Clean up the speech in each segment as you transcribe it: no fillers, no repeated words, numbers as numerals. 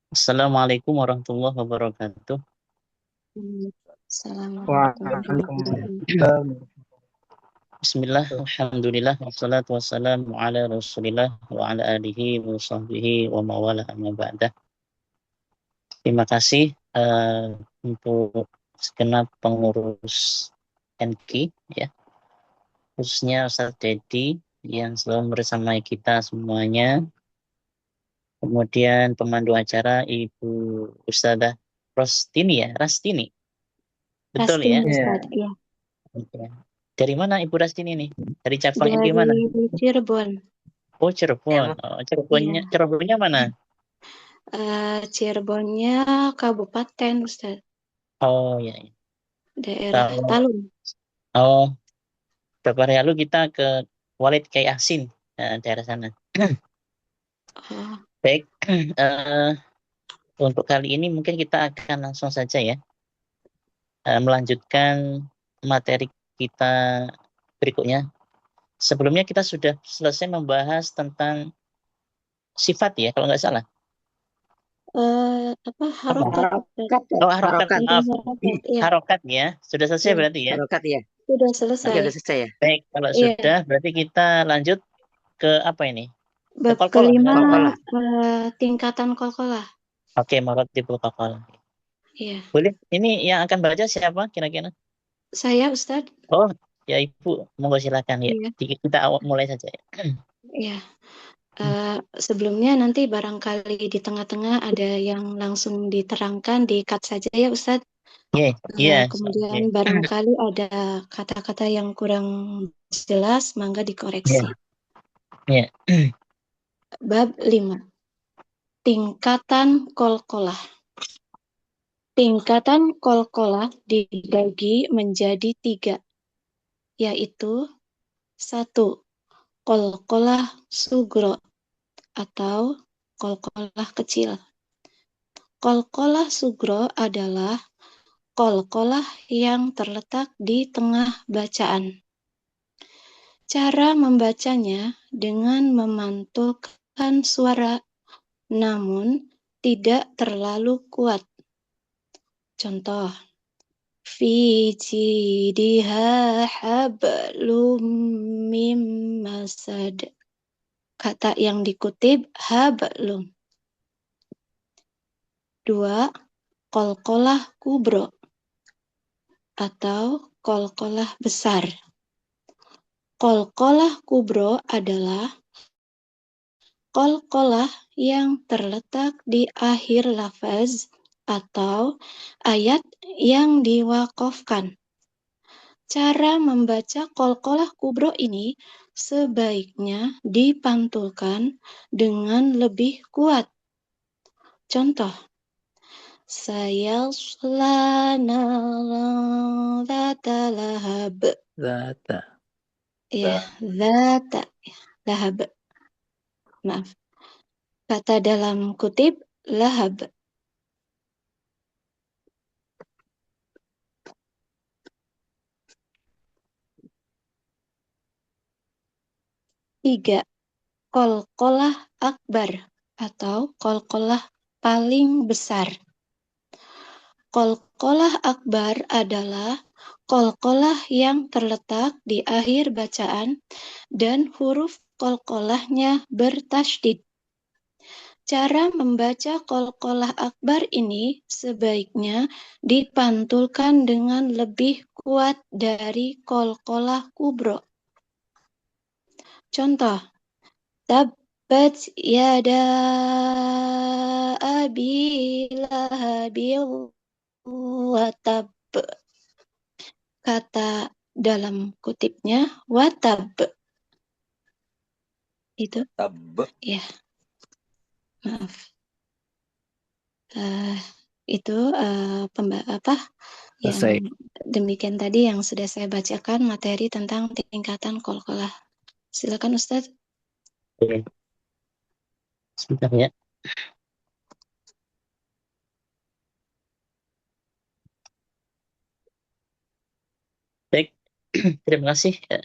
Assalamualaikum warahmatullahi wabarakatuh. Assalamualaikum warahmatullahi wabarakatuh. Waalaikumsalam. Bismillah, alhamdulillah, wassalatu wassalamu ala rasulillah wa ala alihi wa sahbihi wa mawala amma ba'dah. Terima kasih untuk segenap pengurus NQ ya, khususnya Ustaz Dedi yang selalu bersamai kita semuanya. Kemudian pemandu acara Ibu Ustadzah Rastini. Betul ya? Rastini Ya, Ustadz, ya. Oke. Dari mana Ibu Rastini nih? Dari cabang NQ Dari mana? Cirebon. Oh Cirebon. ya, Oh, Iya. Cirebonnya mana? Cirebonnya Kabupaten Ustadz. Oh ya. Daerah Kalau Talun. oh beberapa hari lalu kita ke Walid Kai Asin, daerah sana. Oh, Baik. eh, untuk kali ini mungkin kita akan langsung saja ya melanjutkan materi kita berikutnya. Sebelumnya kita sudah selesai membahas tentang sifat ya, kalau nggak salah. Apa? harokat Ustadz. harokat ya, Oh harokat, harokat, Tentang maaf. harokat, iya. Harokat ya. Sudah selesai Iya. berarti ya. harokat ya. Sudah Oke, selesai. udah selesai ya. Baik, kalau Iya. sudah berarti kita lanjut ke apa ini? Ke Bab kol-kolah kelima, berarti. Kol-kolah. tingkatan kolkolah. Oke, marotibul kol. Iya. Boleh, ini yang akan baca siapa kira-kira? Saya Ustadz. Oh, ya Ibu, monggo silakan ya. Iya. Kita awal mulai saja ya. Iya. Sebelumnya nanti barangkali di tengah-tengah ada yang langsung diterangkan, di-cut saja ya Ustadz. Iya, iya, Kemudian oke. barangkali ada kata-kata yang kurang jelas, mangga Iya, dikoreksi. iya. Bab 5. Tingkatan kolkolah. Tingkatan kolkolah dibagi menjadi 3, yaitu 1. Kolkolah sugro atau kolkolah kecil. Kolkolah sugro adalah kolkolah yang terletak di tengah bacaan. Cara membacanya dengan memantulkan suara, namun tidak terlalu kuat. Contoh, fi jidiha hablum mim masad. Kata yang dikutip hablum. 2. Kolkolah kubro atau kolkolah besar. Kolkolah kubro adalah kolkolah yang terletak di akhir lafaz atau ayat yang diwakofkan. Cara membaca kolkolah kubro ini sebaiknya dipantulkan dengan lebih kuat. Contoh, sayasla naran dzata lahab. Zata. Ya, dzata lahab. Maaf. Kata dalam kutip lahab. 3. Kolkolah akbar atau kolkolah paling besar. Kolkolah akbar adalah kolkolah yang terletak di akhir bacaan dan huruf kolkolahnya bertasydid. Cara membaca kolkolah akbar ini sebaiknya dipantulkan dengan lebih kuat dari kolkolah kubro. Contoh, tabbat yada abi lahabil watab. Kata dalam kutipnya watab. Itu Tab. ya, maaf. Itu yang Selesai. demikian tadi yang sudah saya bacakan materi tentang tingkatan kolkolah. Silakan Ustadz. Oke. Sebentar ya. Baik, terima kasih ya,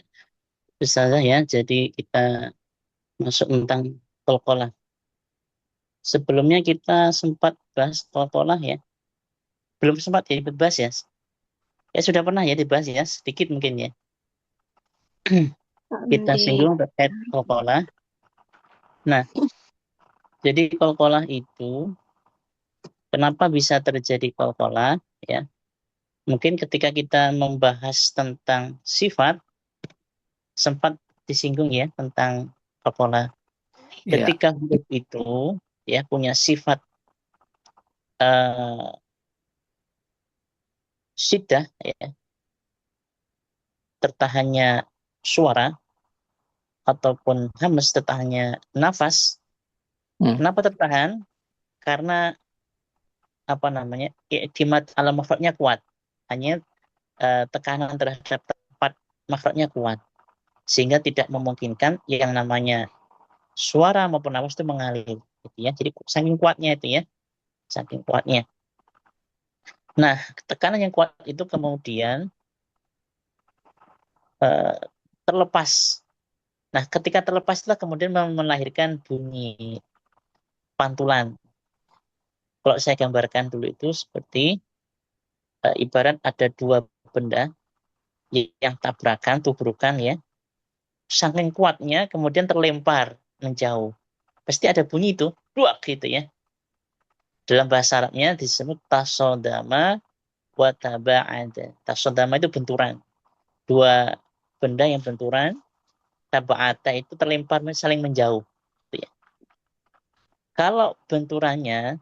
Ustazah ya. Jadi kita masuk tentang kol-kolah. Sebelumnya kita sempat bahas qalqalah ya. Belum sempat ya dibahas ya. Ya sudah pernah ya dibahas ya, sedikit mungkin ya. Kita Di singgung terkait qalqalah. Nah, jadi qalqalah itu kenapa bisa terjadi qalqalah ya? Mungkin ketika kita membahas tentang sifat sempat disinggung ya tentang qalqalah. Ya, Ketika huruf itu ya punya sifat uh, syiddah ya, tertahannya suara ataupun hamas tertahannya nafas. hmm, Kenapa tertahan? Karena apa namanya? I'timad ala mafradnya kuat. Hanya tekanan terhadap tempat mafradnya kuat sehingga tidak memungkinkan yang namanya suara maupun nafas itu mengalir gitu ya. Jadi saking kuatnya itu ya, saking kuatnya. Nah, tekanan yang kuat itu kemudian uh, terlepas. Nah, ketika terlepas itulah kemudian melahirkan bunyi pantulan. Kalau saya gambarkan dulu itu seperti ibarat ada dua benda yang tabrakan, tubrukan ya. Saking kuatnya kemudian terlempar menjauh. Pasti ada bunyi itu, duak gitu ya. Dalam bahasa Arabnya disebut tasodama wa taba'ada. Tasodama itu benturan. Dua benda yang benturan, taba'ata itu terlempar saling menjauh. Gitu ya. Kalau benturannya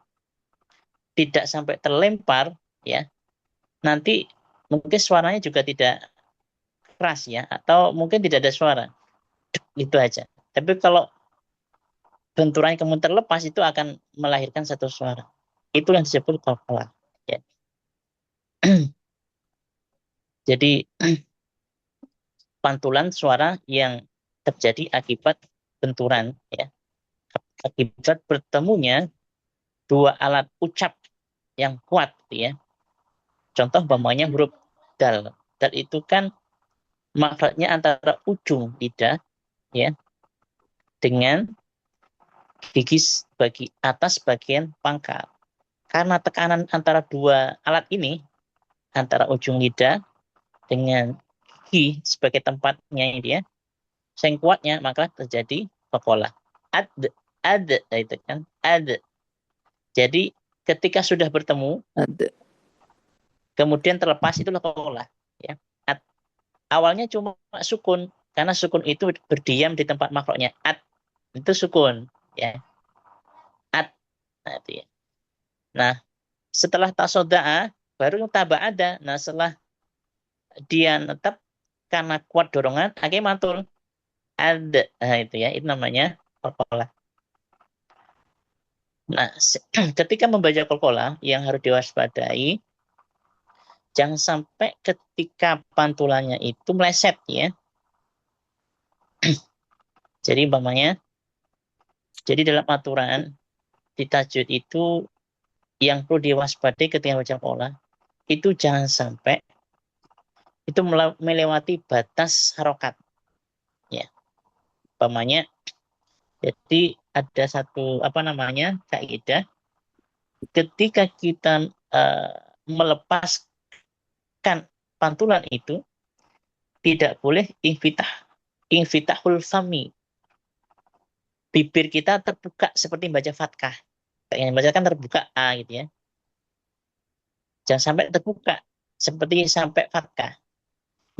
tidak sampai terlempar, ya nanti mungkin suaranya juga tidak keras ya, atau mungkin tidak ada suara. Itu aja. Tapi kalau benturannya kemudian terlepas itu akan melahirkan satu suara. Itu yang disebut qalqalah. Ya. Jadi pantulan suara yang terjadi akibat benturan, ya, akibat bertemunya dua alat ucap yang kuat, ya. Contoh umpamanya huruf dal. Dal itu kan makhrajnya antara ujung lidah, ya, dengan gigi bagi atas bagian pangkal. Karena tekanan antara dua alat ini, antara ujung lidah dengan gigi sebagai tempatnya ini ya, yang kuatnya maka terjadi qalqalah. Ad, ad, itu kan, ad. Jadi ketika sudah bertemu, ada. kemudian terlepas itulah qalqalah. Ya. Ad, awalnya cuma sukun, karena sukun itu berdiam di tempat makhrajnya. Ad, itu sukun. Ya. Ad, nah, itu ya. Nah, setelah tasoda'a, baru yang taba ada. Nah, setelah dia tetap karena kuat dorongan, akhirnya mantul. Ada. Nah, itu ya, itu namanya qalqalah. Nah, ketika membaca qalqalah yang harus diwaspadai, jangan sampai ketika pantulannya itu meleset ya. Jadi umpamanya, jadi dalam aturan di tajwid itu yang perlu diwaspadai ketika membaca qalqalah itu jangan sampai itu melewati batas harokat ya. Umpamanya, jadi ada satu apa namanya kaidah ketika kita melepaskan pantulan itu tidak boleh infitahul fami. Bibir kita terbuka seperti baca fatkah. Yang baca kan terbuka A gitu ya. Jangan sampai terbuka seperti sampai fatkah.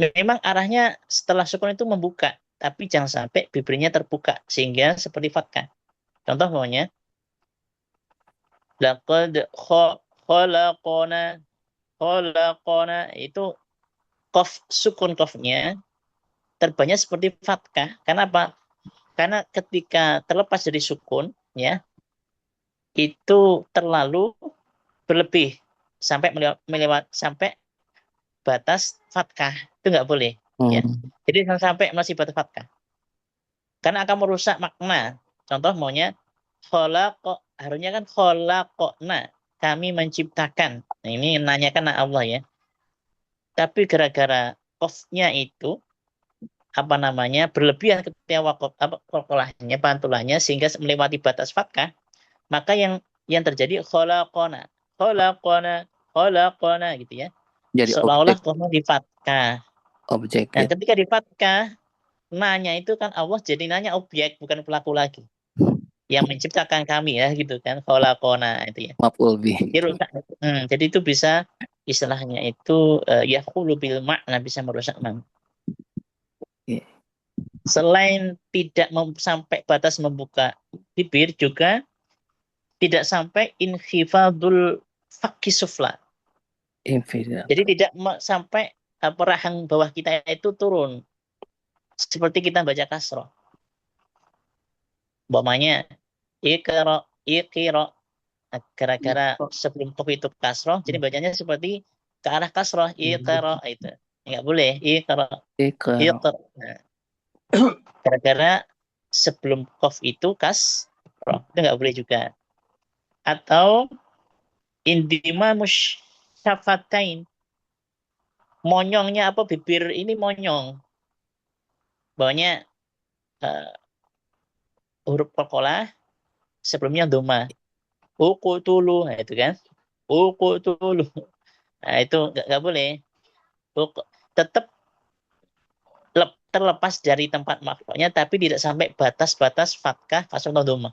Memang arahnya setelah sukun itu membuka, tapi jangan sampai bibirnya terbuka sehingga seperti fatkah. Contoh maunya laqad khalaqona khalaqona itu qaf sukun qafnya terbanya seperti fatkah. Kenapa? Karena ketika terlepas dari sukun, ya, itu terlalu berlebih sampai sampai batas fatkah. Itu nggak boleh, ya. Hmm. Jadi jangan sampai masih batas fatkah. Karena akan merusak makna. Contoh maunya khalaqo, harusnya kan khalaqona, kami menciptakan. Nah, ini nanyakan Allah ya. Tapi gara-gara qafnya itu apa namanya berlebihan ketika wakaf apa qalqalahnya pantulannya sehingga melewati batas fatkah, maka yang terjadi khalaqona, khalaqona, khalaqona gitu ya. Jadi Seolah-olah objek, koma di fathah. objek Nah, ya. ketika di fathah, nanya itu kan Allah jadi nanya objek, bukan pelaku lagi. Yang menciptakan kami ya gitu kan, khalaqona itu ya. Maf'ul bih. Jadi rusak. Jadi itu bisa istilahnya itu yaqulu bil makna, bisa merusak makna. Iya. Selain tidak sampai batas membuka bibir, juga tidak sampai inkhifadul fakki sufla. Infidal. Jadi tidak sampai rahang bawah kita itu turun. Seperti kita baca kasroh. Umpamanya, ikro, ikiro. Nah, gara-gara sebelum kopi itu kasroh, jadi bacanya seperti ke arah kasroh, ikro. Itu. Nggak boleh, ikro, Ikra. ikro. Nah, gara-gara sebelum kof itu kasroh. Itu nggak boleh juga. Atau indima musyafatain. Monyongnya apa, bibir ini monyong. Bawahnya eh, huruf qalqalah, sebelumnya doma. Uqtulu, nah itu kan. Uqtulu. Nah itu nggak boleh. Tetap terlepas dari tempat makhluknya, tapi tidak sampai batas-batas fatkah, kasroh, atau doma.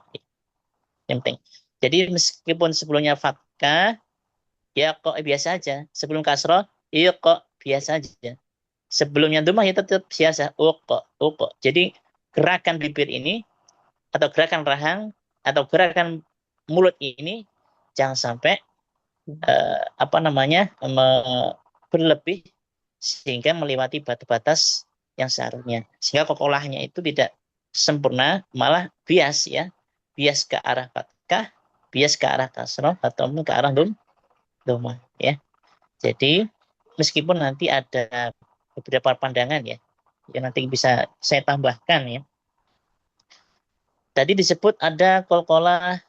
Yang penting. Jadi meskipun sebelumnya fatkah, ya kok biasa aja. Sebelum kasroh, ya kok biasa aja. Sebelumnya domah ya tetap biasa. Uqo, uqo. Jadi gerakan bibir ini, atau gerakan rahang, atau gerakan mulut ini jangan sampai berlebih sehingga melewati batas-batas yang seharusnya, sehingga kokolahnya itu tidak sempurna, malah bias ya, bias ke arah fathah, bias ke arah kasroh, atau ke arah doma ya. Jadi meskipun nanti ada beberapa pandangan ya, yang nanti bisa saya tambahkan ya. Tadi disebut ada qalqalah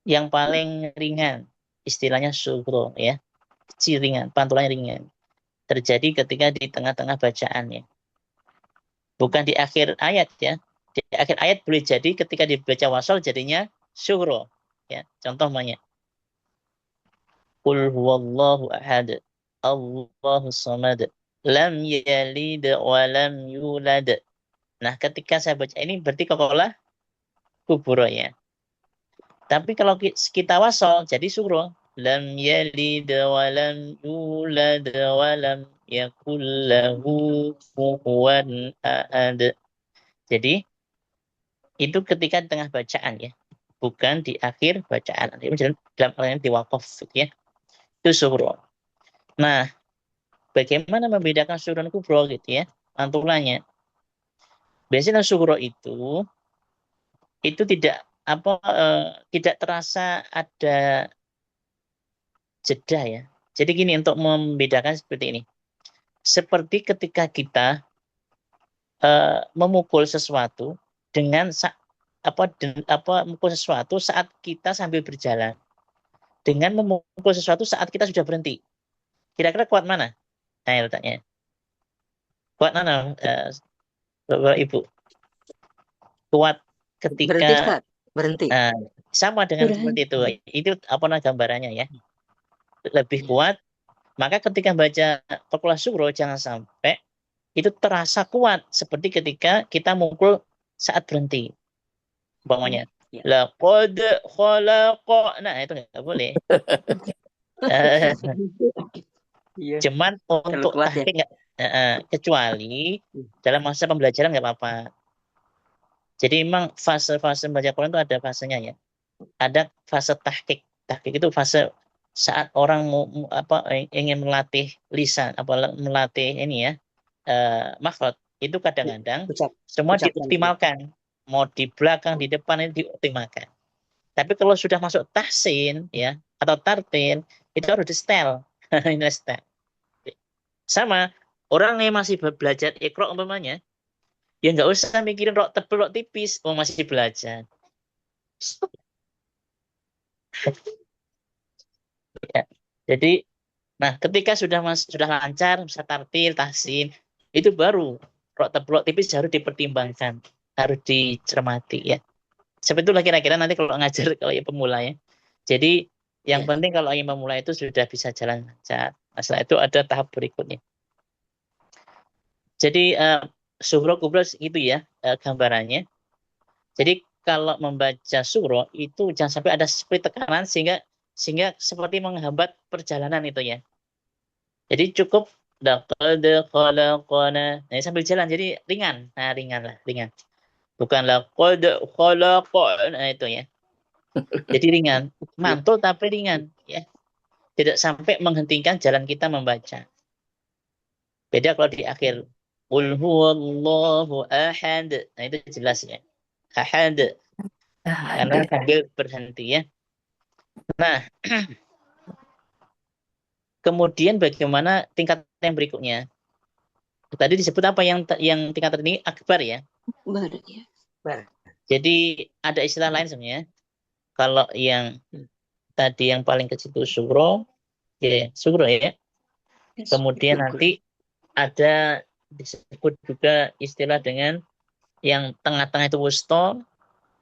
yang paling ringan, istilahnya sugro ya, kecil ringan, pantulannya ringan. Terjadi ketika di tengah-tengah bacaan ya. Bukan di akhir ayat ya. Di akhir ayat boleh jadi ketika dibaca wasal jadinya sugro ya. Contohnya, Qul huwallahu ahad, Allahus samad, lam yalid wa lam yulad. Nah, ketika saya baca ini berarti qalqalah kubro ya. Tapi kalau kita wasal jadi sugro. Lam yalid wa lam yulad wa lam yakul lahu kufuwan ahad. Jadi itu ketika di tengah bacaan ya, bukan di akhir bacaan. Dalam hal ini di wakaf ya. Itu sugro. Nah, bagaimana membedakan sugro dan kubro gitu ya? Pantulannya. Biasanya sugro itu tidak terasa ada jeda ya. Jadi gini, untuk membedakan seperti ini. Seperti ketika kita memukul sesuatu dengan memukul sesuatu saat kita sambil berjalan, dengan memukul sesuatu saat kita sudah berhenti. Kira-kira kuat mana? Nah, letaknya. Kuat mana, Bapak Ibu? Kuat Berhenti, ketika Ustaz. Berhenti. sama dengan Berhenti. seperti itu. Itu gambarannya ya. Lebih kuat. Maka ketika baca Qalqalah sugro jangan sampai itu terasa kuat seperti ketika kita mukul saat berhenti. Umpamanya, Ya. laqad khalaqna, itu nggak boleh. Iya. Cuman untuk kuat ya. tahqiq kecuali dalam masa pembelajaran nggak apa-apa. Jadi memang fase-fase membaca Quran itu ada fasenya ya. Ada fase tahqiq. Tahqiq itu fase saat orang ingin melatih lisan, melatih ini ya, makhraj. Itu kadang-kadang semua dioptimalkan. Mau di belakang, di depan itu dioptimalkan. Tapi kalau sudah masuk tahsin ya atau tartil, itu harus di setel. Ini setel. Sama orang yang masih belajar Iqra umpamanya, ya nggak usah mikirin rok tebel, rok tipis, masih belajar. Ya. Jadi, nah ketika sudah lancar, bisa tartil, tahsin, itu baru rok tebel, rok tipis harus dipertimbangkan, harus dicermati ya. Seperti itulah kira-kira nanti kalau ngajar kalau yang pemula ya. Jadi yang Ya. penting kalau yang pemula itu sudah bisa jalan lancar. Nah, setelah itu ada tahap berikutnya. Jadi suro kubro itu ya gambarannya. Jadi kalau membaca suro itu jangan sampai ada seperti tekanan sehingga seperti menghambat perjalanan itu ya. Jadi cukup laqad khalaqana. Nah, sambil jalan jadi ringan. Nah, ringan lah, ringan. Bukan laqad khalaqana. Nah, itu ya. Jadi ringan, mantul tapi ringan ya. Tidak sampai menghentikan jalan kita membaca. Beda kalau di akhir. Qul huwallahu ahad. Nah, itu jelas ya. Ahad. Karena sambil berhenti ya. Nah, kemudian bagaimana tingkat yang berikutnya? Tadi disebut apa yang tingkat ini akbar ya. Baru ya. Jadi ada istilah lain sebenarnya. Kalau yang tadi yang paling kecil itu sugro, ya, sugro ya. Kemudian nanti ada disebut juga istilah dengan yang tengah-tengah itu wusto,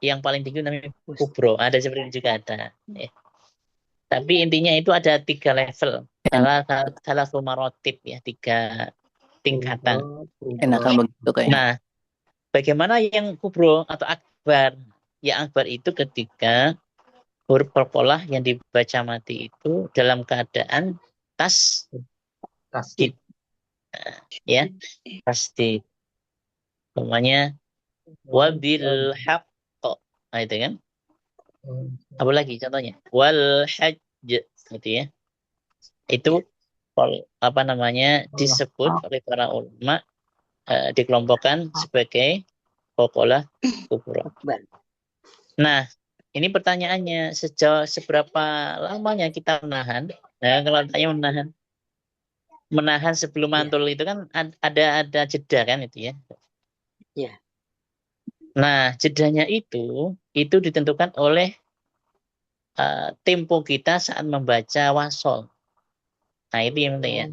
yang paling tinggi namanya kubro. Ada seperti itu juga ada. Ya. Tapi intinya itu ada 3 level. Salah satu marotip ya, 3 tingkatan. Enakan begitu kayaknya. Nah, bagaimana yang kubro atau akbar? Yang akbar itu ketika huruf qalqalah yang dibaca mati itu dalam keadaan tasdid ya, tasdid. Namanya wabil haqq. Nah, itu kan. Apa lagi contohnya? Wal hajj gitu ya. Itu apa namanya disebut oleh para ulama dikelompokkan sebagai qalqalah kubro. Nah, ini pertanyaannya sejauh seberapa lamanya kita menahan? Nah, kalau tanya menahan sebelum mantul itu kan ada jeda kan itu ya. Iya. Nah, jedanya itu ditentukan oleh tempo kita saat membaca wasol. Nah, itu yang penting ya.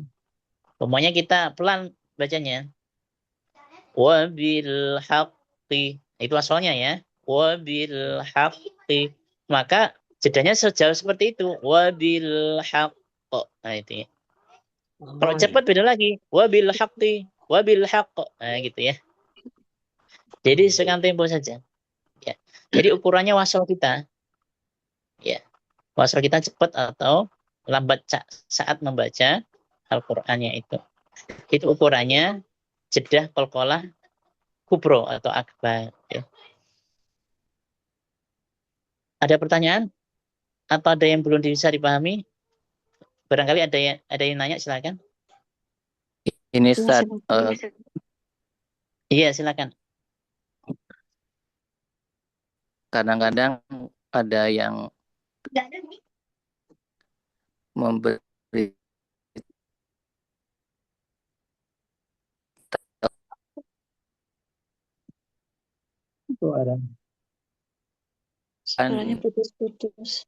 Pokoknya kita pelan bacanya. Wabil haqqi. Itu wasolnya ya. Wabil haqqi. Maka jedanya sejauh seperti itu. Wabil haqq. Nah, itu ya. Kalau cepat beda lagi. Wabil haqqi. Wabil haqq. Nah, gitu ya. Jadi sekian tempo saja. Ya. Jadi ukurannya wasol kita. Ya. Wasol kita cepat atau lambat saat membaca Al-Qur'annya itu. Itu ukurannya jedah qalqalah kubro atau akbar. Ya. Ada pertanyaan atau ada yang belum bisa dipahami? Barangkali ada yang nanya, silakan. Ini Ustaz, Iya, silakan. kadang-kadang ada yang memberi Suaranya putus-putus.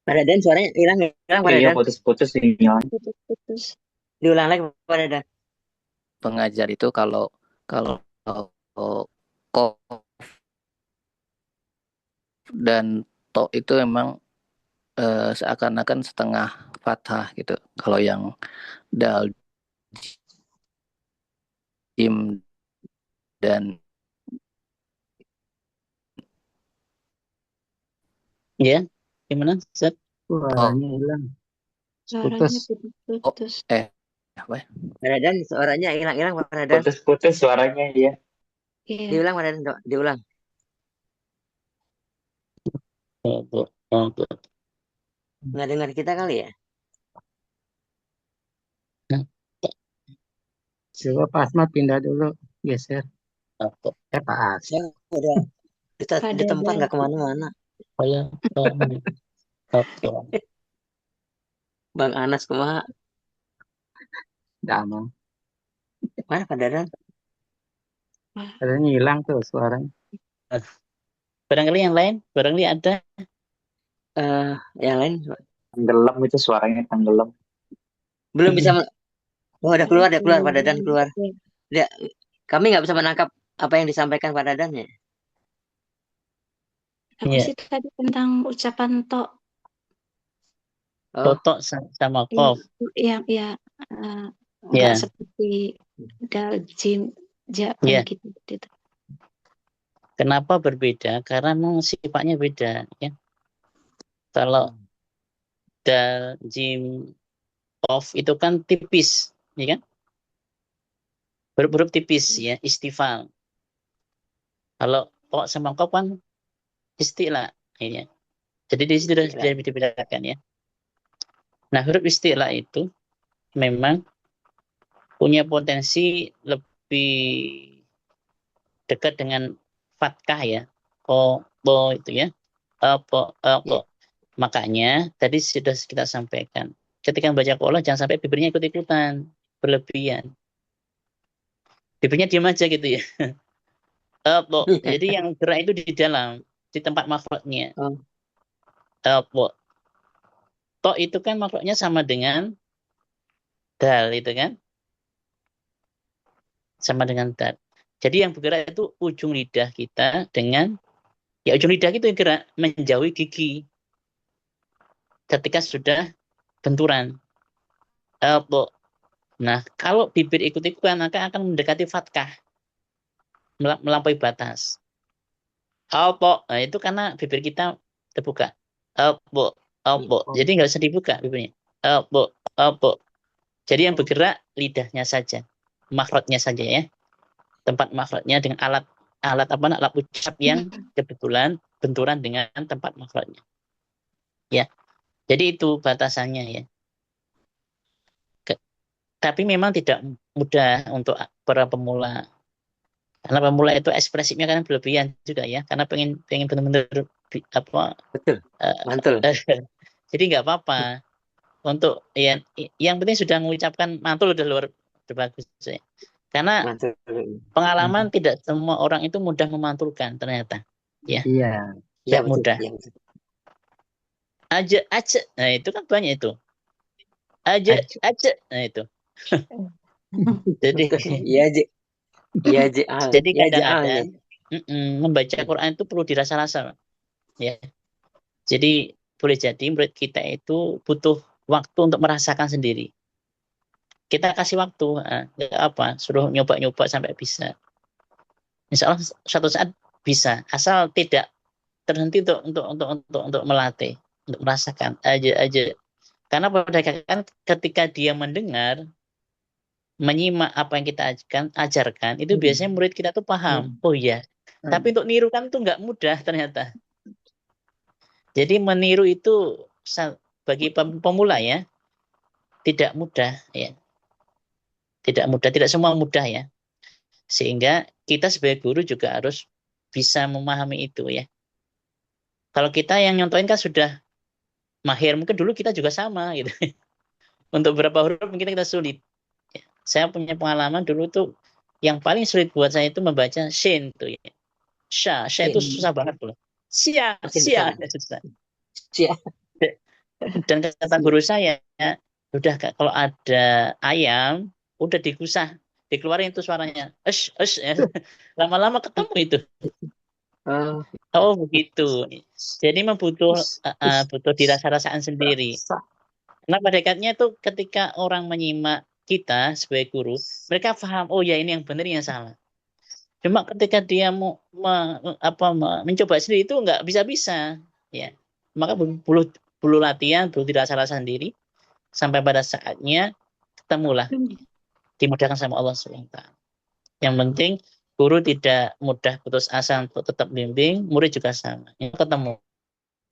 Pak Dadan suaranya hilang Pak Iya, Dadan. putus-putus ini. Putus-putus. Diulang lagi Pak Dadan. pengajar itu kalau kof dan to itu memang seakan-akan setengah fathah gitu. Kalau yang dal, jim, dan Ya, gimana, Zat? Suaranya hilang. Suaranya putus-putus. apa ya? Pak Dadan suaranya hilang Pak Dadan. Putus-putus suaranya ya. Iya. Diulang Pak Dadan, diulang. Nggak dengar kita kali ya? Coba Pak Asmat pindah dulu, geser. Pak Asmat. Saya udah di tempat nggak kemana-mana. Bang Anas kumaha? Damang. Mana Pak Dadan? Katanya hilang tuh suaranya. Barangkali yang lain, barangkali ada. Yang lain Tenggelam itu suaranya tenggelam. belum bisa. Oh, udah keluar Pak Dadan keluar. Kami nggak bisa menangkap apa yang disampaikan Pak Dadan ya. Apa Iya, sih tadi tentang ucapan to? Oh, totok sama kof. Yang ya nggak Ya, seperti dal, jim, ja ya. gitu gitu. Kenapa berbeda? Karena memang sifatnya beda. Ya, kalau dal, jim, kof itu kan tipis, ya kan? Huruf-huruf tipis ya, istifal. Kalau kok sama kof kan istilah, ya. Jadi di situ sudah dibedakan ya. Nah, huruf istilah itu memang punya potensi lebih dekat dengan fatkah ya. Po itu ya. Po. Makanya tadi sudah kita sampaikan. Ketika membaca qolah jangan sampai bibirnya ikut-ikutan, berlebihan. Bibirnya diam aja gitu ya. Po. Jadi yang gerak itu di dalam, di tempat makhrajnya. Oh. Po. To itu kan makhrajnya sama dengan dal itu kan. Sama dengan dal. Jadi yang bergerak itu ujung lidah kita dengan ujung lidah itu yang gerak menjauhi gigi ketika sudah benturan. Po. Nah, kalau bibir ikut-ikutan maka akan mendekati fatkah, melampaui batas. Po. Nah, itu karena bibir kita terbuka. Po. Jadi nggak usah dibuka bibirnya. Po. Jadi yang bergerak lidahnya saja, makhrajnya saja ya. Tempat makhrajnya dengan alat ucap yang kebetulan benturan dengan tempat makhrajnya. Ya. Jadi itu batasannya ya. Tapi memang tidak mudah untuk para pemula. Karena pemula itu ekspresifnya kan berlebihan juga ya. Karena pengen benar-benar apa? Betul. Mantul. Jadi nggak apa-apa. Untuk yang penting sudah mengucapkan mantul udah luar bagus ya. Karena Mantul. pengalaman tidak semua orang itu mudah memantulkan ternyata. Ya, Iya. tidak betul. mudah. Iya, betul. Aja. Nah, itu kan banyak itu. Aja. Nah, itu. Jadi Iya aja. Iya aja. jadi Iya aja. kadang-kadang membaca Quran itu perlu dirasa-rasa. Ya. Jadi boleh jadi murid kita itu butuh waktu untuk merasakan sendiri. Kita kasih waktu, nggak apa, suruh nyoba-nyoba sampai bisa. Insya Allah suatu saat bisa, asal tidak terhenti untuk melatih, untuk merasakan aja. Karena pada kan ketika dia mendengar, menyimak apa yang kita ajarkan, itu biasanya murid kita tuh paham. Oh iya. Tapi untuk niru kan tuh nggak mudah ternyata. Jadi meniru itu bagi pemula ya, tidak mudah ya. Tidak mudah, tidak semua mudah ya. Sehingga kita sebagai guru juga harus bisa memahami itu ya. Kalau kita yang nyontohin kan sudah mahir, mungkin dulu kita juga sama gitu. Untuk beberapa huruf mungkin kita sulit. Ya. Saya punya pengalaman dulu tuh yang paling sulit buat saya itu membaca shin tuh ya. Sya itu susah banget loh. Sia. Susah. Dan kata guru saya, udah kalau ada ayam, udah digusah, dikeluarin itu suaranya. Ya. Lama-lama ketemu itu. Oh begitu. Jadi butuh dirasa-rasaan sendiri. Karena pada dekatnya itu ketika orang menyimak kita sebagai guru, mereka paham, oh ya ini yang benar, ini yang salah. Cuma ketika dia mau mencoba sendiri itu nggak bisa-bisa, ya. Maka perlu latihan, perlu dirasa-rasa sendiri, sampai pada saatnya ketemulah, dimudahkan sama Allah SWT. Yang penting guru tidak mudah putus asa untuk tetap bimbing, murid juga sama. Yang ketemu.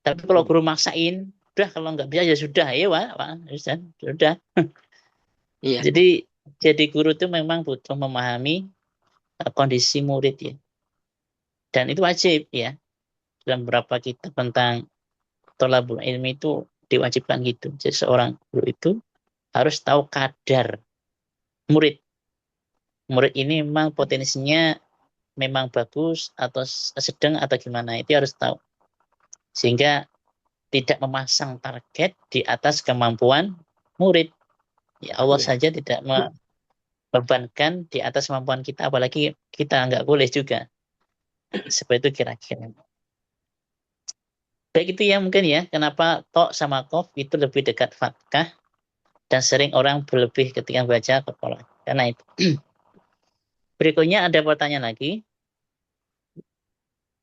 Tapi kalau guru maksain, udah kalau nggak bisa ya sudah, sudah. Iya. Jadi guru itu memang butuh memahami kondisi murid ya. Dan itu wajib ya. Dalam beberapa kitab tentang thalabul ilmi itu diwajibkan gitu. Jadi seorang guru itu harus tahu kadar murid. Murid ini memang potensinya memang bagus atau sedang atau gimana, itu harus tahu. Sehingga tidak memasang target di atas kemampuan murid. Ya Allah saja tidak membebankan di atas kemampuan kita, apalagi kita nggak boleh juga. Seperti itu kira-kira. Baik itu ya mungkin ya, kenapa to sama kof itu lebih dekat fathah dan sering orang berlebih ketika baca Al-Qur'an. Karena itu. Berikutnya ada pertanyaan lagi.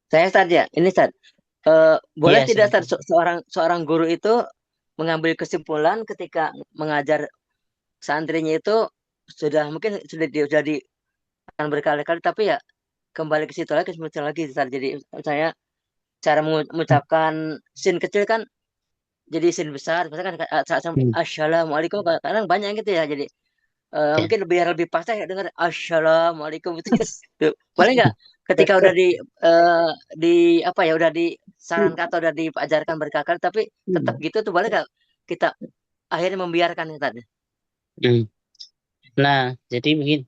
Saya Ustaz ya, ini Ustaz. Boleh Iya, tidak silakan. Ustaz, seorang guru itu mengambil kesimpulan ketika mengajar santrinya itu mungkin sudah akan berkali-kali, tapi ya kembali ke situ lagi Ustaz. Jadi saya cara mengucapkan sin kecil kan jadi sin besar, misalkan saat assalamualaikum kadang banyak gitu ya. Jadi Ya. mungkin biar lebih pas saya dengar assalamualaikum itu. Tuh. Boleh nggak ketika udah di apa ya, udah disarankan atau udah diajarkan berkali-kali tapi tetap gitu tuh, boleh nggak kita akhirnya membiarkan itu tadi? Hmm. Nah, jadi begini.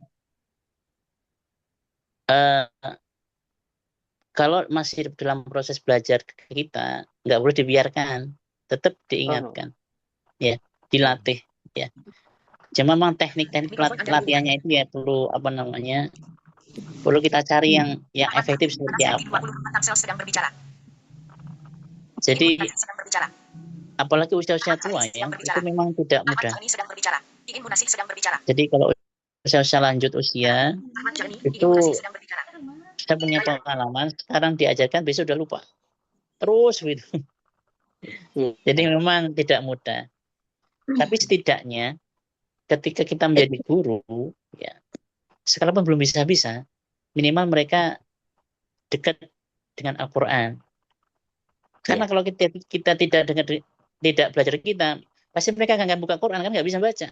Kalau masih dalam proses belajar kita, nggak boleh dibiarkan, tetap Oh, diingatkan, ya, dilatih, ya. Cuma memang teknik-teknik latihannya itu ya perlu apa namanya, perlu kita cari yang efektif seperti apa. Jadi apalagi usia-usia tua ya, itu memang tidak mudah. Jadi kalau usia lanjut usia itu saya punya pengalaman, sekarang diajarkan besok udah lupa terus gitu. iya. Jadi memang tidak mudah. Tapi setidaknya ketika kita menjadi guru, ya sekalipun belum bisa, minimal mereka dekat dengan Al-Quran. Karena Iya, kalau kita tidak belajar kita, pasti mereka akan buka Quran kan nggak bisa baca.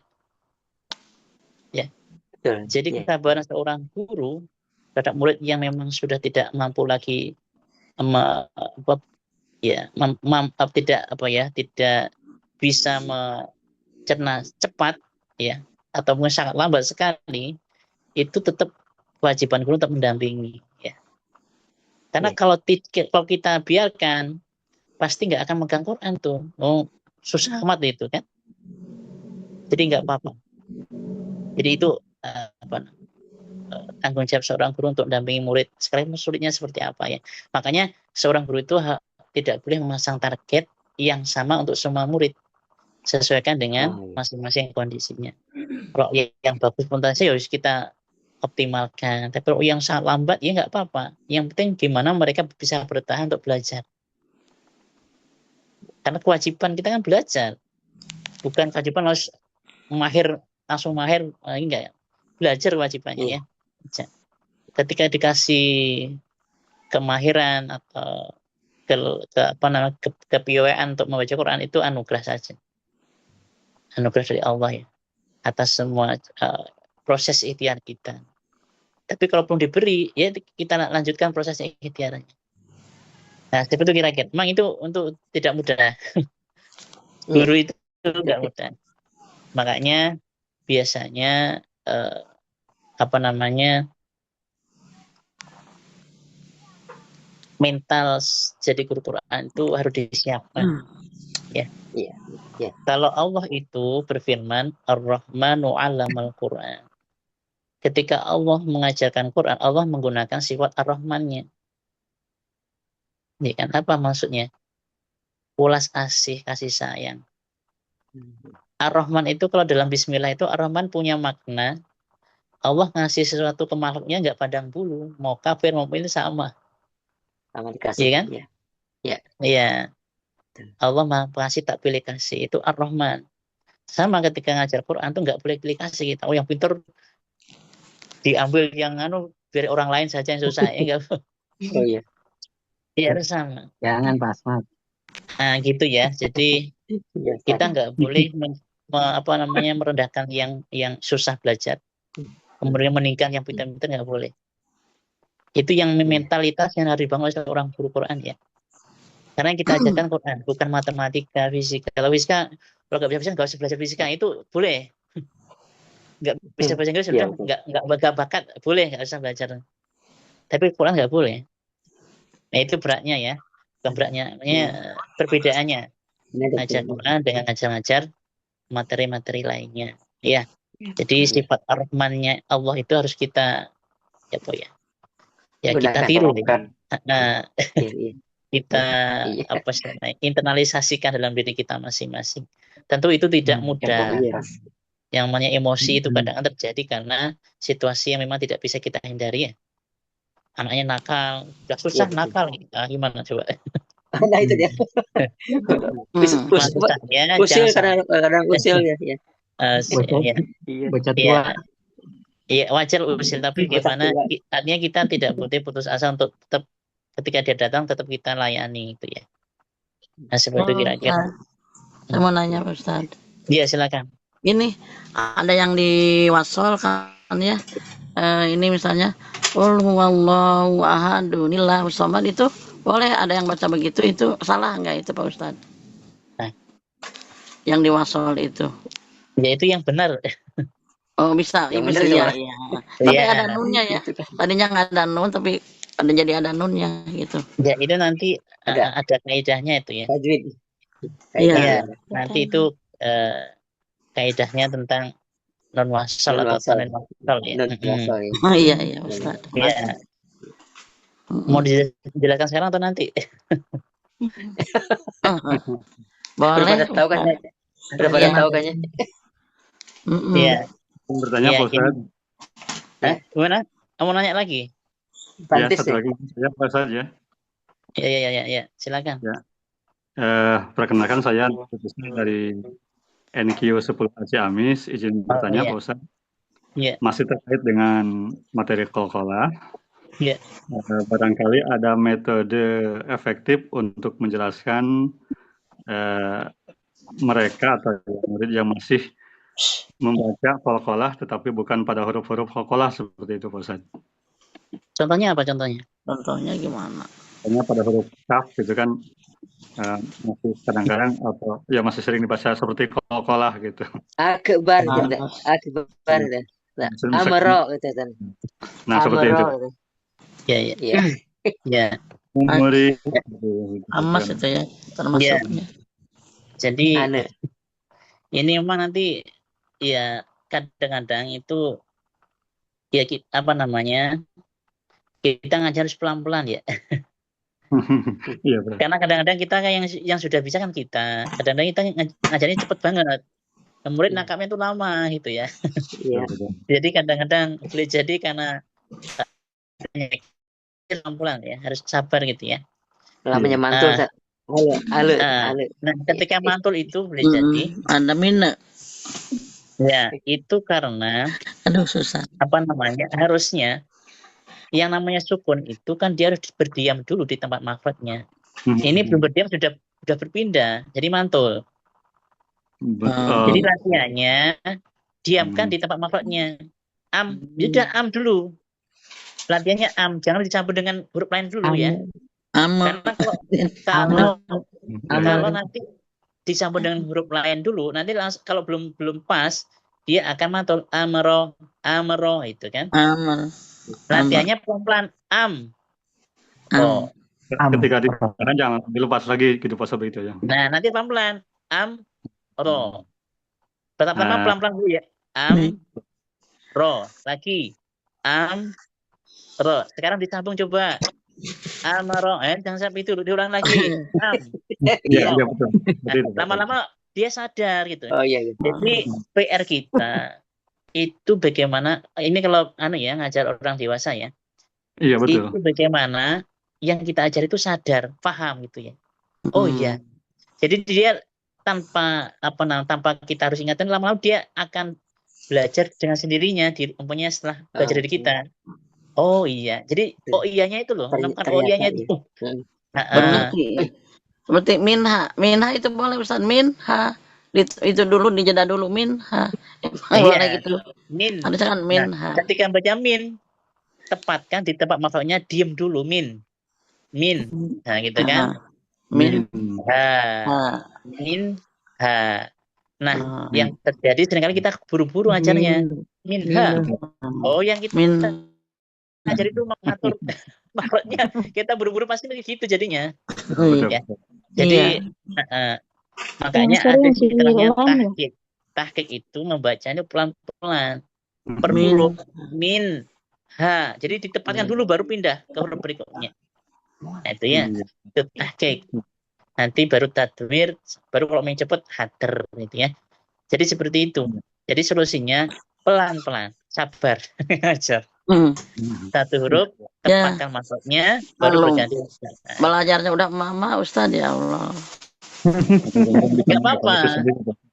Ya, betul. jadi Iya, kesabaran seorang guru terhadap murid yang memang sudah tidak mampu lagi tidak bisa mencerna cepat, ya, atau mungkin sangat lambat sekali, itu tetap kewajiban guru untuk mendampingi, ya. Karena iya. kalau kita biarkan, pasti nggak akan megang Quran tuh. Oh, susah amat itu kan. Jadi nggak apa-apa. Jadi itu tanggung jawab seorang guru untuk mendampingi murid. Sekarang sulitnya seperti apa ya. Makanya seorang guru itu tidak boleh memasang target yang sama untuk semua murid. Sesuaikan dengan Oh, iya. masing-masing kondisinya. Kalau yang bagus potensi harus kita optimalkan. Tapi kalau yang sangat lambat ya nggak apa-apa. Yang penting gimana mereka bisa bertahan untuk belajar. Karena kewajiban kita kan belajar. Bukan kewajiban harus langsung mahir, enggak ya. Belajar kewajibannya Iya. ya. Ketika dikasih kemahiran atau kepiawaian untuk membaca Quran itu anugerah saja. Anugerah dari Allah ya. Atas semua proses ikhtiar kita. Tapi kalau belum diberi, ya kita lanjutkan proses ikhtiarnya. Nah, seperti itu kira-kira. Memang itu untuk tidak mudah. Guru itu tidak mudah. Makanya biasanya mental jadi guru Quran itu harus disiapkan. Ya. Iya. Iya. Kalau Allah itu berfirman, Ar-Rahmanu 'allamal Quran. Ketika Allah mengajarkan Quran, Allah menggunakan sifat Ar-Rahman-nya. Ini kan apa maksudnya? Ulas asih, kasih sayang. Ar-Rahman itu kalau dalam bismillah itu Ar-Rahman punya makna Allah ngasih sesuatu ke makhluknya nggak pandang bulu, mau kafir mau ini sama. Sama dikasih. Iya kan? Iya. Iya. Iya. Allah Maha Pengasih tak pilih kasih, itu Ar-Rahman. Sama ketika ngajar Quran tuh nggak boleh pilih kasih kita. Oh yang pintar diambil, yang biar orang lain saja yang susah, ya enggak. Oh iya. Iya harus sama. Jangan Pak Asmat. Nah gitu ya. Jadi Iya, kita Ustaz. nggak boleh merendahkan yang susah belajar, kemudian meninggikan yang pintar-pintar, nggak boleh. Itu yang mentalitas yang harus dibangun oleh seorang guru Quran ya. Karena yang kita ajarkan Quran, bukan matematika, fisika. Kalau fisika, kalau nggak bisa fisika, nggak usah belajar fisika. Itu boleh. Nggak bisa bahasa Inggris, sudah nggak bakat, boleh, nggak usah belajar. Tapi Quran nggak boleh. Nah itu beratnya ya. Bukan beratnya, perbedaannya. Ngajar Quran dengan ngajar-ngajar materi-materi lainnya. Ya. Jadi sifat Ar-Rahman-nya Allah itu harus kita ya kita tiru. Nah, Iya, iya. kita Iya. apa sih namanya, internalisasikan dalam diri kita masing-masing. Tentu itu tidak mudah. Iya. Yang namanya emosi itu kadang terjadi karena situasi yang memang tidak bisa kita hindari ya. Anaknya nakal, udah susah Iya. nakal, gimana coba? Nah itu dia. Susahnya Usil jangan kadang usil ya. ya, Iya. Bocah tua. ya, ya wajar usil, tapi Bocah gimana? tua. Artinya kita tidak boleh putus asa untuk tetap ketika dia datang tetap kita layani itu ya. Nah seperti itu kira-kira. Saya mau nanya Pak Ustadz. Iya silakan. Ini ada yang di wasol kan ya. Ini misalnya Qul huwallahu ahadun Allahu samad, itu boleh ada yang baca begitu, itu salah nggak itu Pak Ustadz? Nah. Yang di wasol itu. Ya itu yang benar. Oh bisa, Yang bisa benar ya. gimana? Tapi Iya. ada nunnya ya. Tadinya nggak ada nun tapi ada nunnya gitu. Ya itu nanti Ada. ada kaidahnya itu ya. Tajwid. Iya. Iya, nanti itu kaidahnya tentang non wasal atau Non-wasal. non wasal ya. Non-wasal ya. Oh iya Ustadz. Iya. Mau dijelaskan sekarang atau nanti? Boleh. Udah pada tahu kan? Udah pada tahu kan ya? Iya. Bertanya Iya, Pak Ustadz. Gimana? Kamu nanya lagi? Ya, Pantis satu ya. lagi saya Pak Ustadz ya. Iya, silakan. Ya. Perkenalkan saya dari NQ 10 Aceh Amis, izin bertanya iya. Pak Ustadz. Iya. Masih terkait dengan materi qalqalah. Iya. Barangkali ada metode efektif untuk menjelaskan mereka atau murid yang masih membaca qalqalah tetapi bukan pada huruf-huruf qalqalah seperti itu Pak Ustadz. Contohnya apa contohnya? Contohnya gimana? Contohnya pada huruf kaf gitu kan, masih kadang-kadang atau ya masih sering dibaca seperti qalqalah gitu. Akbar gitu. Akbar gitu. Nah, amro gitu kan. Nah, seperti itu. Gitu. Iya. Ya. Murid. Amas itu ya termasuknya. Jadi ini memang nanti ya kadang-kadang itu ya apa namanya, kita ngajar harus pelan-pelan ya. Iya, benar. Karena kadang-kadang kita yang sudah bisa kan kita, kadang-kadang kita ngajarnya cepet banget. Murid nangkapnya itu lama gitu ya. Iya. Jadi kadang-kadang boleh jadi karena pelan-pelan ya, harus sabar gitu ya. Namanya mantul. Halo. Nah, ketika mantul itu boleh jadi ada mina. Ya, itu karena susah. Apa namanya? Harusnya yang namanya sukun itu kan dia harus berdiam dulu di tempat makhrajnya. Ini belum berdiam sudah berpindah, jadi mantul. Jadi latihannya diamkan di tempat makhrajnya. Sudah dulu. Latihannya jangan dicampur dengan huruf lain dulu ya. Karena kalau nanti dicampur dengan huruf lain dulu, nanti langsung, kalau belum pas dia akan mantul amro itu kan. Latihannya pelan-pelan Ketika dibacakan jangan dilepas lagi gitu pas seperti itu ya. Nah, nanti pelan-pelan ro. Pertama pelan-pelan dulu ya. Ro, lagi ro. Sekarang disambung coba. Amro, jangan sampai itu diulang lagi. Iya, betul. Lama-lama dia sadar gitu. Oh iya. Jadi PR kita itu bagaimana ini kalau ngajar orang dewasa ya. Iya, betul. Itu bagaimana yang kita ajar itu sadar, paham gitu ya. Oh iya. Jadi dia tanpa kita harus ingatkan, lama-lama dia akan belajar dengan sendirinya umpamanya setelah belajar dari kita. Oh iya. Jadi iyanya itu loh, menemukan iyanya itu. Seperti minha itu boleh Ustaz, minha. Itu dulu dijeda dulu minha. Boleh gitu. Ada kan minha. Ketika baca min, tepatkan di tempat makhrajnya, diam dulu min. Nah, gitu kan? Min ha. Nah, yang terjadi seringkali kita buru-buru ajarnya. Minha. Oh, yang kita ajar itu mengatur makhrajnya. Kita buru-buru pasti gitu jadinya. Ya. Jadi makanya ada istilahnya tahqiq itu membacanya pelan-pelan per huruf min ha. Jadi ditempatkan dulu baru pindah ke huruf berikutnya. Nah, itu ya. Itu tahqiq. Nanti baru tadwir, baru kalau main cepat hader gitu ya. Jadi seperti itu. Jadi solusinya pelan-pelan, sabar aja. Satu huruf Ya, tepatkan maksudnya, baru kalau berganti. belajarnya udah mama Ustaz, ya Allah. Nggak apa-apa.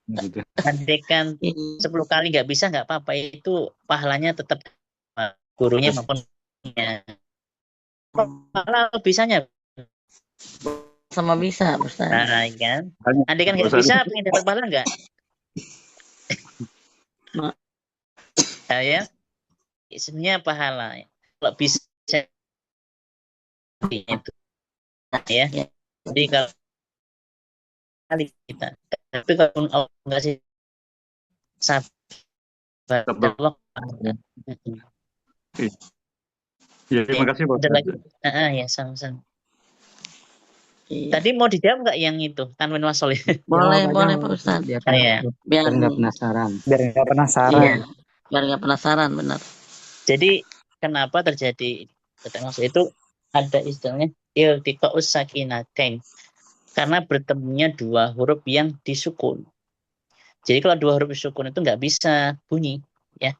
Gitu. Andekan 10 kali nggak bisa nggak apa-apa, itu pahalanya tetap gurunya maupun kalau bisanya. Sama bisa Ustaz. Nah, kan? Andekan nggak bisa, pengen dapat pahala nggak? Nah. Ya, sebenarnya pahala. Kalau bisa itu ya. Jadi kalau kali kita, tapi kalau Allah nggak sih sabar, Allah. Ya, terima kasih Pak. Ada lagi? Ya, sama-sama. Iya. Tadi mau dijawab nggak yang itu tanwin wasol? Boleh Pak Ustaz. Biar Biar nggak penasaran. Biar nggak penasaran. Iya, biar nggak penasaran, benar. Jadi kenapa terjadi maksud itu ada istilahnya iltiqa'us sakinatain, karena bertemunya dua huruf yang disukun. Jadi kalau dua huruf disukun itu nggak bisa bunyi, ya.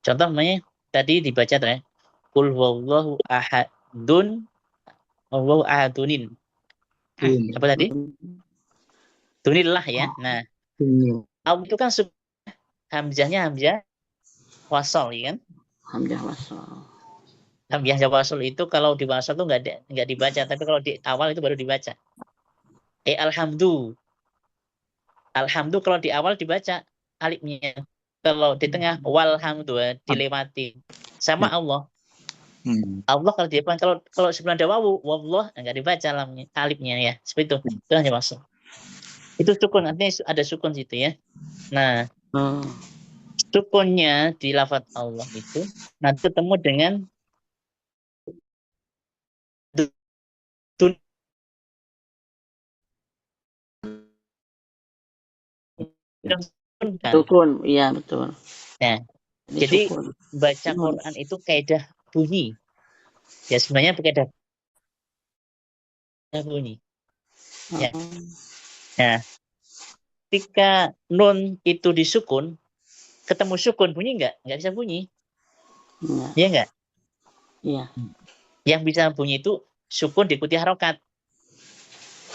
Contoh namanya tadi dibaca ya, qul huwallahu ahadun, wallahu ahadunin. Apa tadi? Dunillah ya. Nah, itu kan hamzahnya hamzah wasol, ya kan? Hamzah wasol. Hamzah wasol itu kalau di wasol itu nggak dibaca, tapi kalau di awal itu baru dibaca. Alhamdu kalau di awal dibaca alifnya, kalau di tengah walhamdu dilewati. Sama Allah. Allah kalau di depan, kalau sebelum ada wawu, wallah nggak dibaca alifnya ya. Seperti itu. Itu hanya masuk. Itu sukun, artinya ada sukun situ ya. Nah, sukunnya di lafaz Allah itu nanti ketemu dengan sukun, iya betul. Nah, jadi baca Quran itu kaidah bunyi. Ya sebenarnya kaidah bunyi. Ya. Nah, ketika nun itu disukun, ketemu sukun bunyi nggak? Nggak bisa bunyi. Iya nggak? Iya. Yang bisa bunyi itu sukun diikuti harokat,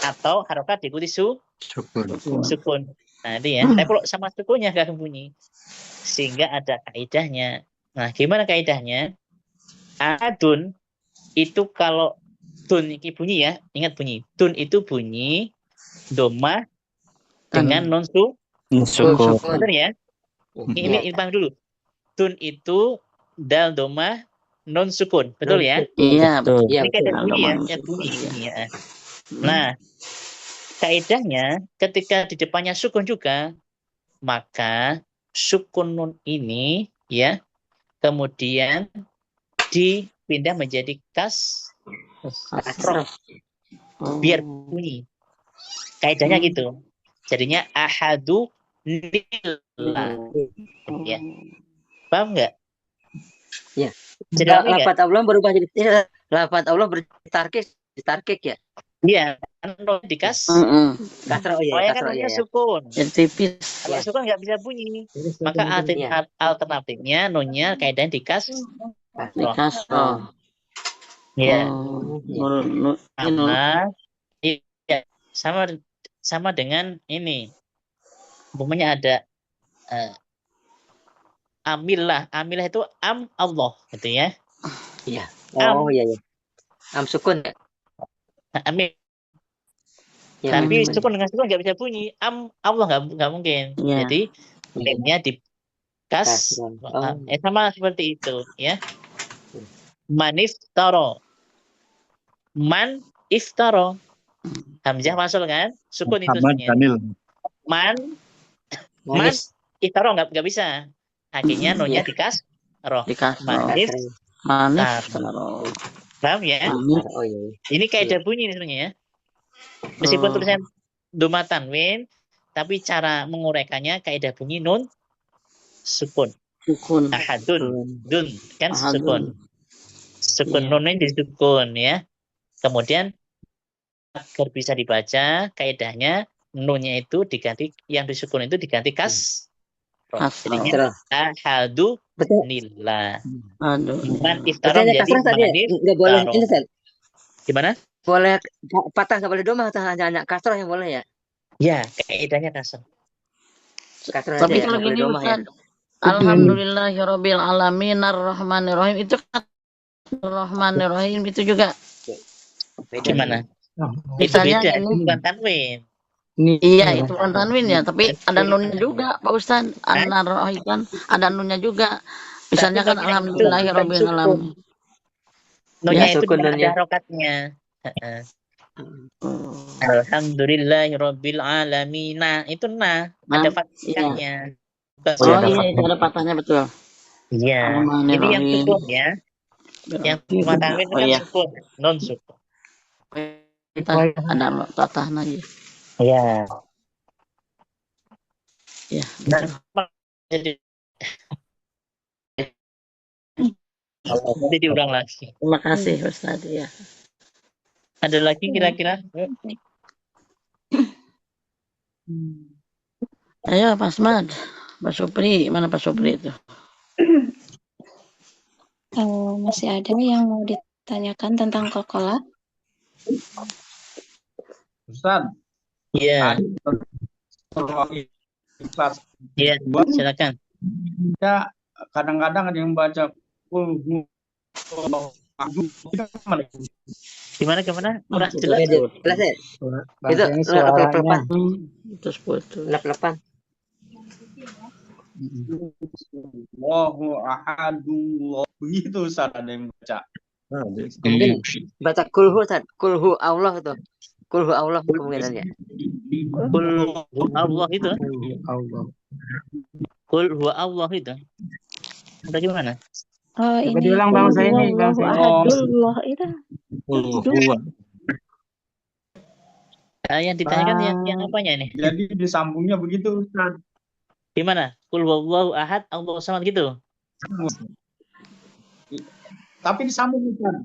atau harokat diikuti sukun. Nah, itu ya. Tapi kalau sama sukunnya nggak bunyi, sehingga ada kaidahnya. Nah, gimana kaidahnya? Adun itu kalau dun ini bunyi ya, ingat bunyi. Dun itu bunyi doma dengan non sukun. Benar ya? Ini paham dulu. Dun itu dal doma non sukun, betul ya? Iya, betul. Ini kaidah bunyi ya, bunyi ya. Nah, kaidahnya ketika di depannya sukun juga, maka sukun nun ini ya kemudian dipindah menjadi kasroh biar bunyi. Kaidahnya gitu. Jadinya ahadu lillah. Ya. Paham nggak? Ya. Jadi lafaz Allah berubah jadi lafaz Allah ditarkik ya. Iya, kan kasroh ya, kasroh ya. Sukun. Tipis. Kalau sukun nggak bisa bunyi, maka alternatifnya nunnya kaidahnya dikasroh. Ya. Sama dengan ini. Umpamanya ada amilah itu Allah gitu ya. Iya. Oh iya. Am sukun ya. Amil. Ya, tapi sukun dengan sukun nggak bisa bunyi. Allah nggak mungkin. Ya. Jadi lemnya dikas sama seperti itu ya. Maniftaro. Man iftaro. Hamzah masuk kan? Sukun itu sebenarnya. Man iftaro nggak bisa. Akhirnya nunnya dikas roh. Maniftaro. Paham ya? Oh iya. Ini kaidah bunyi nih sebenarnya ya. Meskipun tulisan doma tanwin, tapi cara menguraikannya kaidah bunyi nun sukun. Ahadun, dun kan sukun. Sukun nunnya disukun ya. Kemudian agar bisa dibaca, kaidahnya nunnya itu diganti, yang disukun itu diganti jadinya ahadu Betul. nillah. Aduh. Bukan Berarti iftaroh hanya menjadi kasrah tadi ya? manif Nggak boleh iftaroh. ini Ustaz. Gimana? Boleh patah nggak boleh domah, hanya kasrah yang boleh ya? Ya, kaidahnya kasar. Kasrah Tapi aja ya, kalau nggak boleh gini domah ya. Ustaz, Alhamdulillahirabbil alamin arrahmanirrahim itu kan Rahmanirrahim itu juga Beda. Gimana? Itu misalnya beda, ini itu bukan tanwin. iya itu bukan tanwin ya, tapi ada nunnya juga Pak Ustaz. An-Rahim kan ada nunnya juga. Misalnya kan Tapi nunnya itu bukan alhamdulillahirabbil sukun. alamin. Nunnya Ya, itu sukun tidak ada nunnya. harokatnya. Alhamdulillahirabbil alamin. Nah, itu ada iya. fathahnya. Bukan Oh sukun. iya itu ada patahnya betul. Iya. Ini yang Rahmanirrahim. sukun ya. Yang cuma tanwin itu Oh kan iya. sukun, non sukun. Kita ada patah lagi. Iya. Ya. Nah, jadi nanti diulang lagi. Terima kasih Ustaz ya. Ada lagi kira-kira? Ayo Pak Asmad, Pak Supri, mana Pak Supri itu? Masih ada yang mau ditanyakan tentang qalqalah? Ustaz. Iya. Iya, silakan. Ya, kadang-kadang ada yang baca Gimana? Kurang jelas. Jelas ya? Itu lep-lepan. Terus putus. Lep-lepan. Allahu ahadullah. Begitu Ustaz ada yang baca. Mungkin baca kulhu Ustaz. Kulhu Allah itu. Kulhu Allah kemungkinannya. Kulhu Allah itu. Allah. Kulhu Allah itu. Atau gimana? Oh, Coba ini diulang bangsa ini, bangsa ini. ahadullah itu. Yang ditanyakan yang apanya ini? Jadi disambungnya begitu Ustaz. Gimana? Qul huwallahu ahad, Allahu samad gitu. Tapi disambung Ustaz.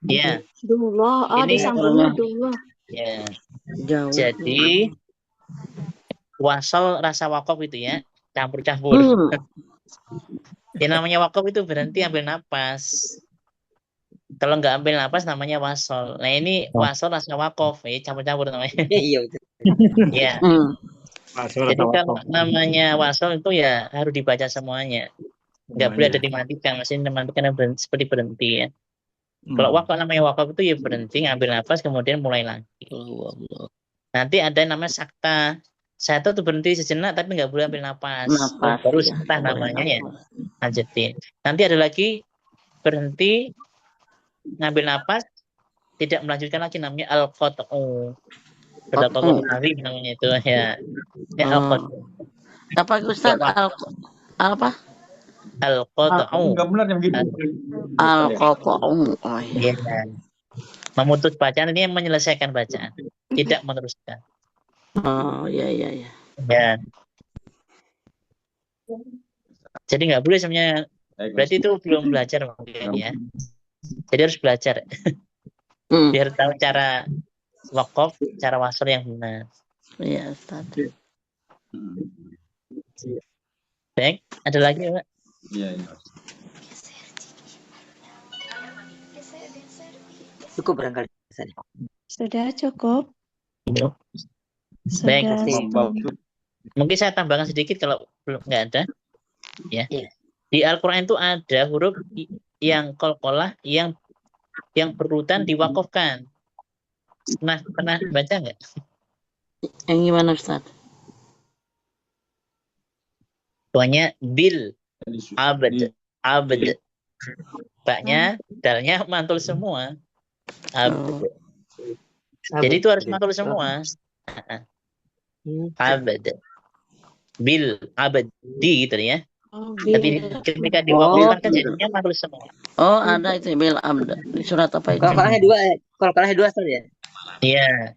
Iya. Dullah, disambungnya dullah. Ya. Jauh. Jadi wasal rasa wakaf itu ya, campur-campur. Yang namanya wakaf itu berhenti ambil napas. Kalau nggak ambil napas namanya wasol. Nah ini wasol rasa wakaf, campur-campur namanya. Iya betul. Ya. Jadi kalau namanya wasol itu ya harus dibaca semuanya. Nggak boleh ada dimatikan, maksudnya dimatikan seperti berhenti ya. Kalau wakaf namanya wakaf itu ya berhenti, ngambil nafas, kemudian mulai lagi. Nanti ada yang namanya sakta. Sakta itu berhenti sejenak tapi nggak boleh ambil nafas. Baru sakta namanya ya. Lanjutin. Nanti ada lagi berhenti, ngambil nafas, tidak melanjutkan lagi namanya al-qat'u. Al-qat'u namanya itu ya. Ya al-qat'u. Apa Ustaz? Apa? Al-qat'u. Enggak benar yang gitu. Al-qat'u. Oh iya. Memutus bacaan ini yang menyelesaikan bacaan, tidak meneruskan. Oh iya. Ya. Jadi nggak boleh sebenarnya. Berarti itu belum belajar mungkin ya. Jadi harus belajar. Biar tahu cara wakaf, cara wasal yang benar. Iya, Ustaz. Baik, ada lagi Pak? Iya. Cukup barangkali. Sudah cukup. Baik. Sudah. Mungkin saya tambahkan sedikit kalau belum nggak ada. Ya. Di Al-Quran itu ada huruf yang qalqalah yang berurutan diwakafkan. Pernah baca nggak? Yang gimana Ustaz? Pokoknya bil, abad. Baknya, dalnya mantul semua. Abad. Jadi itu harus mantul semua. Abad. Bil, abadi gitu ya. Tapi ketika diwakafkan kan jadinya mantul semua. Oh ada itu bil abad. Di surat apa itu? Qalqalahnya dua Ustaz ya? Iya.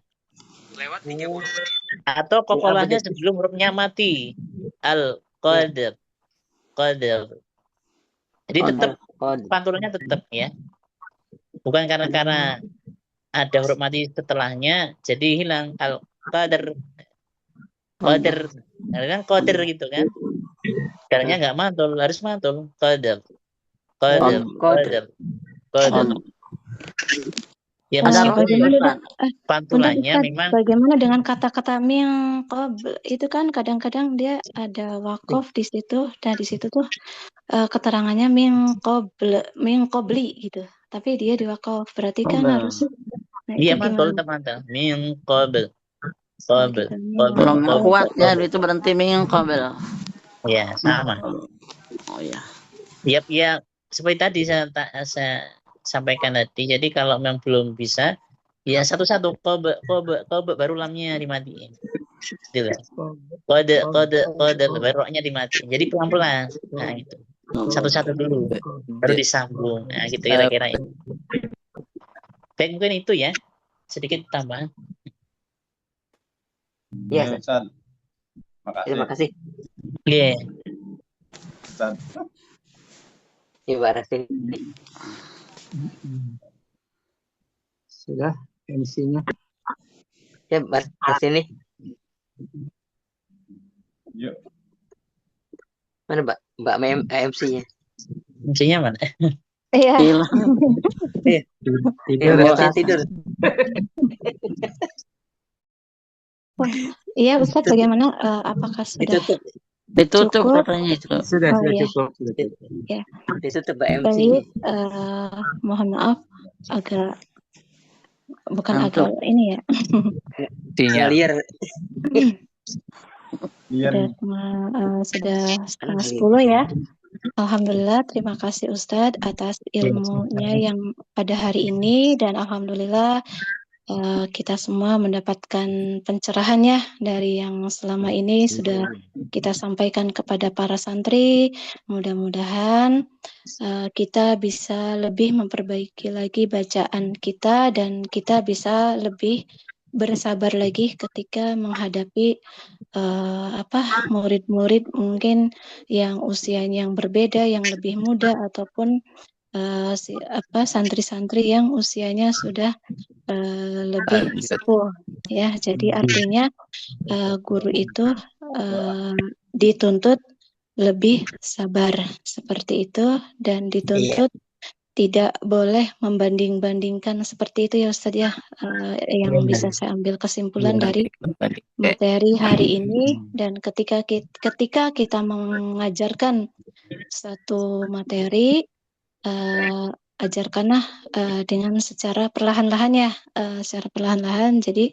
Lewat 30 menit. Atau qalqalahnya sebelum hurufnya mati. Al-qadr. Jadi tetap pantulannya tetap ya. Bukan karena ada huruf mati setelahnya, jadi hilang al-qadar. Qadar. Nah, kan qadar gitu kan. Sekarangnya nggak mantul, harus mantul. Qadar. Qadar. Qadar. Qadar. Ya meskipun bagaimana pantulannya Ustaz, memang bagaimana dengan kata-kata min qabl itu kan kadang-kadang dia ada wakof di situ dan di situ tuh keterangannya min qabli gitu, tapi dia di wakof berarti kan harus iya itu mantul gimana? teman-teman. Min qabl. Qabl. Gitu, Belum Qabl. kuat ya, itu berhenti min qabl. Ya, sama. Oh ya. Yap, ya seperti tadi saya sampaikan tadi. Jadi kalau memang belum bisa, ya satu-satu kode baru lamnya dimatiin. Gitu. Kode baru roknya dimatiin. Jadi pelan-pelan. Nah, gitu. Satu-satu dulu, baru disambung. Nah, gitu kira-kira itu. Baik, mungkin itu ya. Sedikit tambahan. Iya, Ustaz. terima kasih. Iya. Ustaz. Ya, Mbak Rasin. Sudah MC-nya. Ya, Mbak Rasin nih. Yuk. Mana Mbak MC-nya? MC-nya mana? Iya. Tidur. Iya, Ustaz, bagaimana? Apakah sudah ditutup cukup? katanya itu? Sudah iya. cukup. Ya. Ditutup Mbak MC. Baik, mohon maaf agak agak ini ya. Sinyal. Sudah 9:30 ya. Alhamdulillah, terima kasih Ustadz atas ilmunya yang pada hari ini, dan alhamdulillah kita semua mendapatkan pencerahannya dari yang selama ini sudah kita sampaikan kepada para santri. Mudah-mudahan kita bisa lebih memperbaiki lagi bacaan kita dan kita bisa lebih bersabar lagi ketika menghadapi murid-murid mungkin yang usianya yang berbeda, yang lebih muda, ataupun santri-santri yang usianya sudah lebih sepuh ya. Jadi artinya guru itu dituntut lebih sabar seperti itu, dan dituntut tidak boleh membanding-bandingkan seperti itu ya Ustadz ya. Yang bisa saya ambil kesimpulan dari materi hari ini, dan ketika kita mengajarkan satu materi, ajarkanlah dengan secara perlahan-lahan ya, secara perlahan-lahan. Jadi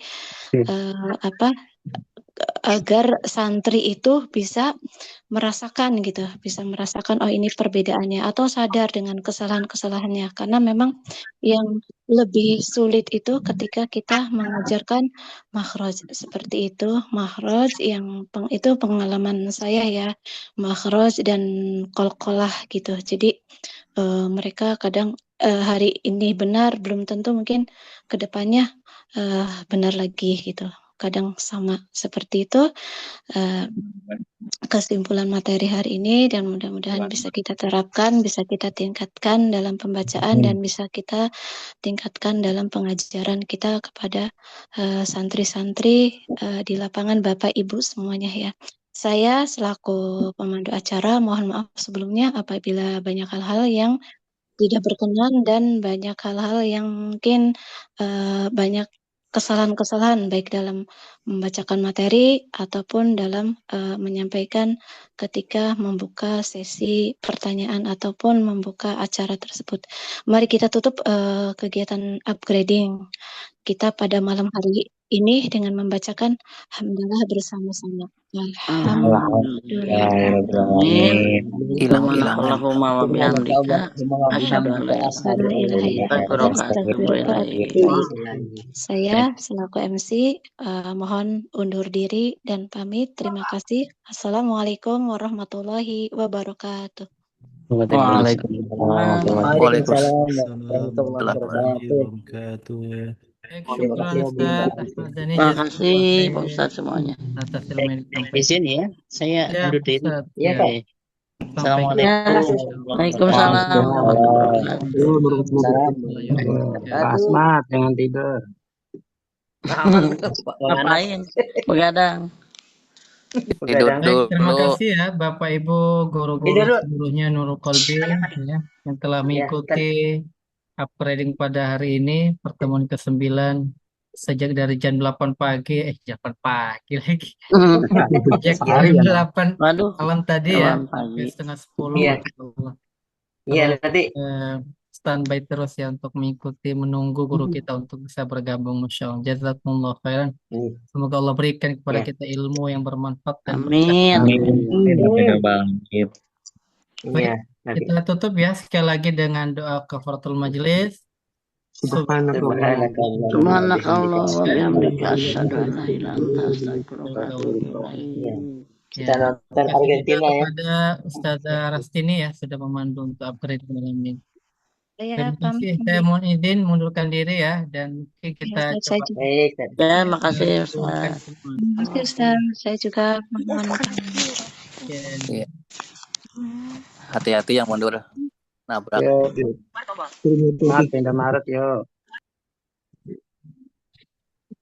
agar santri itu bisa merasakan gitu, bisa merasakan oh ini perbedaannya, atau sadar dengan kesalahan-kesalahannya, karena memang yang lebih sulit itu ketika kita mengajarkan makhraj seperti itu. Makhraj yang itu pengalaman saya ya, makhraj dan qalqalah gitu. Jadi mereka kadang hari ini benar, belum tentu mungkin kedepannya benar lagi gitu. Kadang sama seperti itu kesimpulan materi hari ini, dan mudah-mudahan bisa kita terapkan, bisa kita tingkatkan dalam pembacaan, dan bisa kita tingkatkan dalam pengajaran kita kepada santri-santri di lapangan, Bapak Ibu semuanya ya. Saya selaku pemandu acara mohon maaf sebelumnya apabila banyak hal-hal yang tidak berkenan dan banyak hal-hal yang mungkin banyak kesalahan-kesalahan baik dalam membacakan materi ataupun dalam menyampaikan ketika membuka sesi pertanyaan ataupun membuka acara tersebut. Mari kita tutup kegiatan upgrading kita pada malam hari ini dengan membacakan hamdalah bersama-sama. Saya selaku MC mohon undur diri dan pamit. Terima kasih. Assalamualaikum warahmatullahi wabarakatuh. Waalaikumsalam warahmatullahi wabarakatuh. Terima kasih Pak Ustadz semuanya. Izin ya, saya undur diri. Ya, Pak. Assalamualaikum. Waalaikumsalam warahmatullahi Pak Asmat, jangan tidur. Ngapain? Begadang. Tidur Baik, terima dulu. kasih ya Bapak Ibu guru-guru seluruhnya Nurul Qalbi ya, yang telah mengikuti upgrading pada hari ini, pertemuan ke-9 sejak dari jam 8 pagi, jam 8 pagi lagi. Sejak jam 8 malam tadi ya, sampai setengah 10. Iya. Iya, nanti Standby terus ya untuk mengikuti, menunggu guru kita untuk bisa bergabung. Masya Allah. Jazakumullah khairan. Semoga Allah berikan kepada kita ilmu yang bermanfaat dan Amin. Baik, kita tutup ya sekali lagi dengan doa kafaratul majelis. Subhanakallah wa bihamdika asyhadu an la ilaha illa anta astaghfiruka wa atubu ilaik. Kita nonton Argentina ya. Kepada Ustazah Rastini ya sudah memandu untuk upgrade malam ini. Terima kasih. Saya mohon izin mundurkan diri ya, dan mungkin kita coba. Baik. Ya, makasih Ustaz. Terima kasih Ustaz. Saya juga mohon Iya. Hati-hati yang mundur. Nabrak. Maaf, pindah Maret, yuk.